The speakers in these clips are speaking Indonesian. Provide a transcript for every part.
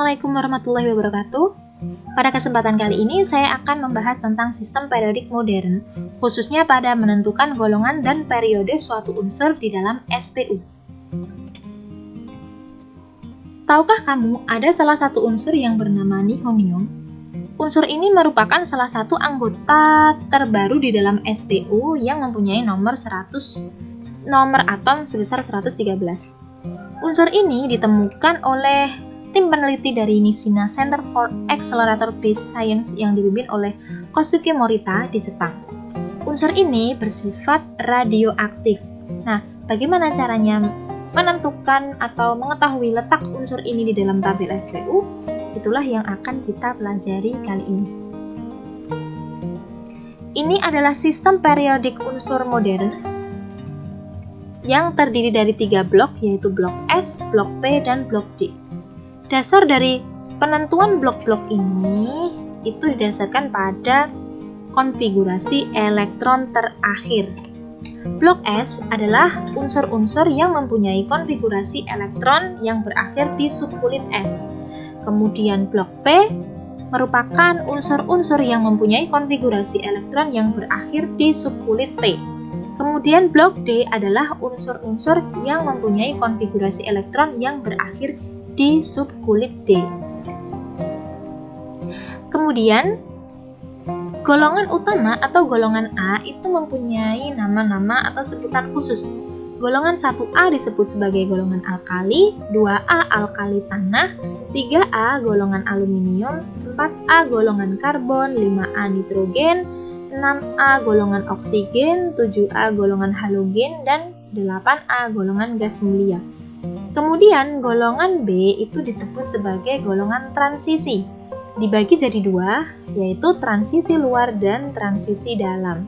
Assalamualaikum warahmatullahi wabarakatuh. Pada kesempatan kali ini saya akan membahas tentang sistem periodik modern, khususnya pada menentukan golongan dan periode suatu unsur di dalam SPU. Tahukah kamu ada salah satu unsur yang bernama nihonium? Unsur ini merupakan salah satu anggota terbaru di dalam SPU yang mempunyai nomor atom sebesar 113. Unsur ini ditemukan oleh tim peneliti dari Nishina Center for Accelerator-Based Science yang dipimpin oleh Kosuke Morita di Jepang. Unsur ini bersifat radioaktif. Nah, bagaimana caranya menentukan atau mengetahui letak unsur ini di dalam tabel SPU? Itulah yang akan kita pelajari kali ini. Ini adalah sistem periodik unsur modern yang terdiri dari 3 blok, yaitu blok S, blok P, dan blok D. Dasar dari penentuan blok-blok ini itu didasarkan pada konfigurasi elektron terakhir. Blok S adalah unsur-unsur yang mempunyai konfigurasi elektron yang berakhir di subkulit S. Kemudian blok P merupakan unsur-unsur yang mempunyai konfigurasi elektron yang berakhir di subkulit P. Kemudian blok D adalah unsur-unsur yang mempunyai konfigurasi elektron yang berakhir di subkulit D. Kemudian, golongan utama atau golongan A itu mempunyai nama-nama atau sebutan khusus. Golongan 1A disebut sebagai golongan alkali, 2A alkali tanah, 3A golongan aluminium, 4A golongan karbon, 5A nitrogen, 6A golongan oksigen, 7A golongan halogen, dan 8A golongan gas mulia. Kemudian golongan B itu disebut sebagai golongan transisi. Dibagi jadi 2, yaitu transisi luar dan transisi dalam.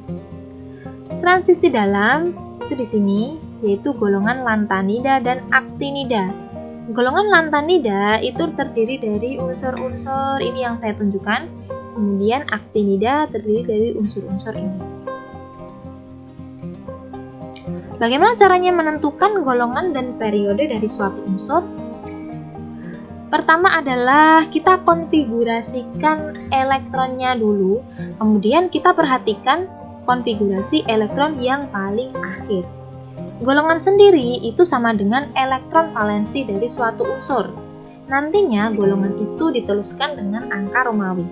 Transisi dalam itu di sini yaitu golongan lantanida dan aktinida. Golongan lantanida itu terdiri dari unsur-unsur ini yang saya tunjukkan. Kemudian aktinida terdiri dari unsur-unsur ini. Bagaimana caranya menentukan golongan dan periode dari suatu unsur? Pertama adalah kita konfigurasikan elektronnya dulu, kemudian kita perhatikan konfigurasi elektron yang paling akhir. Golongan sendiri itu sama dengan elektron valensi dari suatu unsur. Nantinya golongan itu dituliskan dengan angka Romawi.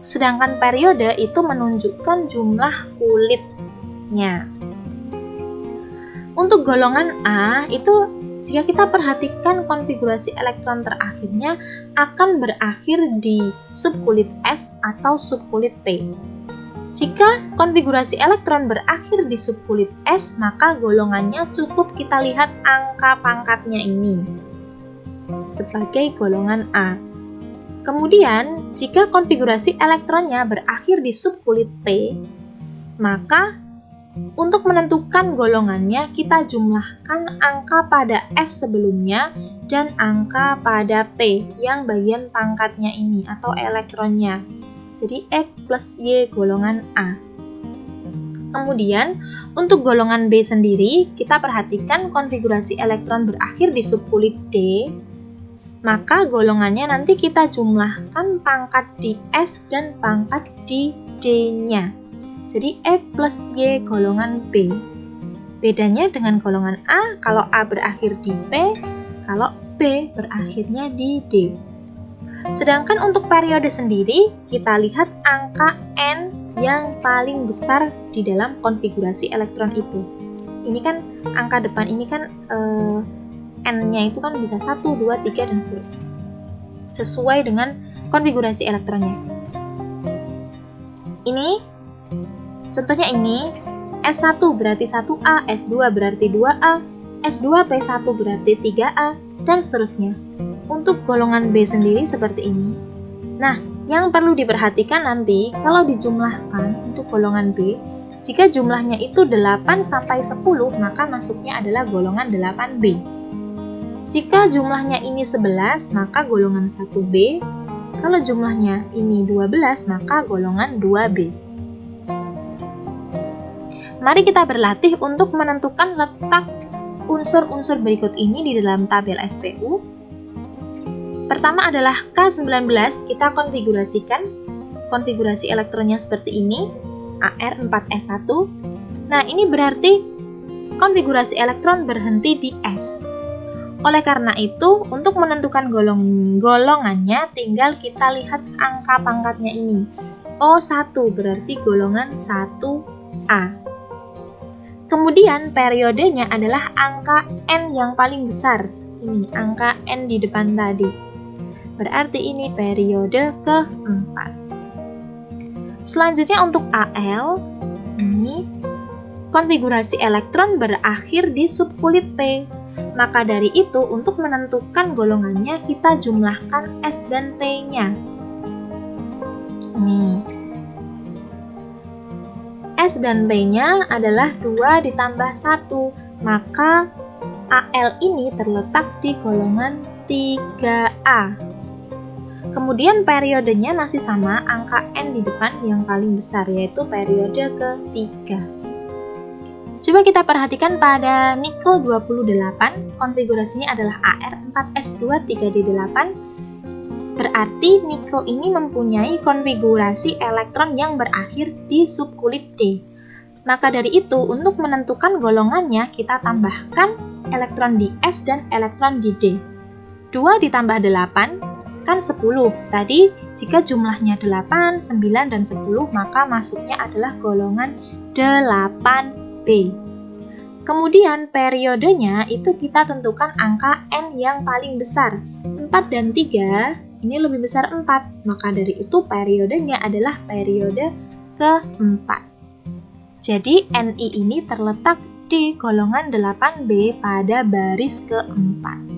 Sedangkan periode itu menunjukkan jumlah kulitnya. Untuk golongan A itu jika kita perhatikan konfigurasi elektron terakhirnya akan berakhir di subkulit S atau subkulit P. Jika konfigurasi elektron berakhir di subkulit S, maka golongannya cukup kita lihat angka pangkatnya ini sebagai golongan A. Kemudian, jika konfigurasi elektronnya berakhir di subkulit P, maka untuk menentukan golongannya, kita jumlahkan angka pada S sebelumnya dan angka pada P yang bagian pangkatnya ini atau elektronnya. Jadi X plus Y golongan A. Kemudian, untuk golongan B sendiri, kita perhatikan konfigurasi elektron berakhir di subkulit D, maka golongannya nanti kita jumlahkan pangkat di S dan pangkat di D-nya. Jadi X plus Y golongan B. Bedanya dengan golongan A, kalau A berakhir di P, kalau B berakhirnya di D. Sedangkan untuk periode sendiri, kita lihat angka N yang paling besar di dalam konfigurasi elektron itu. Ini kan angka depan ini kan N-nya itu kan bisa 1, 2, 3, dan seterusnya. Sesuai dengan konfigurasi elektronnya. Ini contohnya ini, S1 berarti 1A, S2 berarti 2A, S2P1 berarti 3A, dan seterusnya. Untuk golongan B sendiri seperti ini. Nah, yang perlu diperhatikan nanti, kalau dijumlahkan untuk golongan B, jika jumlahnya itu 8 sampai 10, maka masuknya adalah golongan 8B. Jika jumlahnya ini 11, maka golongan 1B. Kalau jumlahnya ini 12, maka golongan 2B. Mari kita berlatih untuk menentukan letak unsur-unsur berikut ini di dalam tabel SPU. Pertama adalah K19, kita konfigurasikan. Konfigurasi elektronnya seperti ini, Ar4s1. Nah, ini berarti konfigurasi elektron berhenti di S. Oleh karena itu, untuk menentukan golongannya, tinggal kita lihat angka pangkatnya ini. O1 berarti golongan 1A. Kemudian periodenya adalah angka N yang paling besar. Ini angka N di depan tadi. Berarti ini periode keempat. Selanjutnya untuk Al, ini konfigurasi elektron berakhir di subkulit P. Maka dari itu, untuk menentukan golongannya, kita jumlahkan S dan P-nya. Nih. S dan P-nya adalah 2 ditambah 1. Maka Al ini terletak di golongan 3A. Kemudian periodenya masih sama, angka N di depan yang paling besar, yaitu periode ketiga. Coba kita perhatikan pada nikel 28, konfigurasinya adalah Ar4s2 3d8. Berarti nikel ini mempunyai konfigurasi elektron yang berakhir di subkulit D. Maka dari itu, untuk menentukan golongannya, kita tambahkan elektron di S dan elektron di D. 2 ditambah 8 kan 10. Tadi jika jumlahnya 8, 9, dan 10, maka masuknya adalah golongan 8B. Kemudian periodenya itu kita tentukan angka N yang paling besar. 4 dan 3, ini lebih besar 4. Maka dari itu periodenya adalah periode keempat. Jadi Ni ini terletak di golongan 8B pada baris keempat.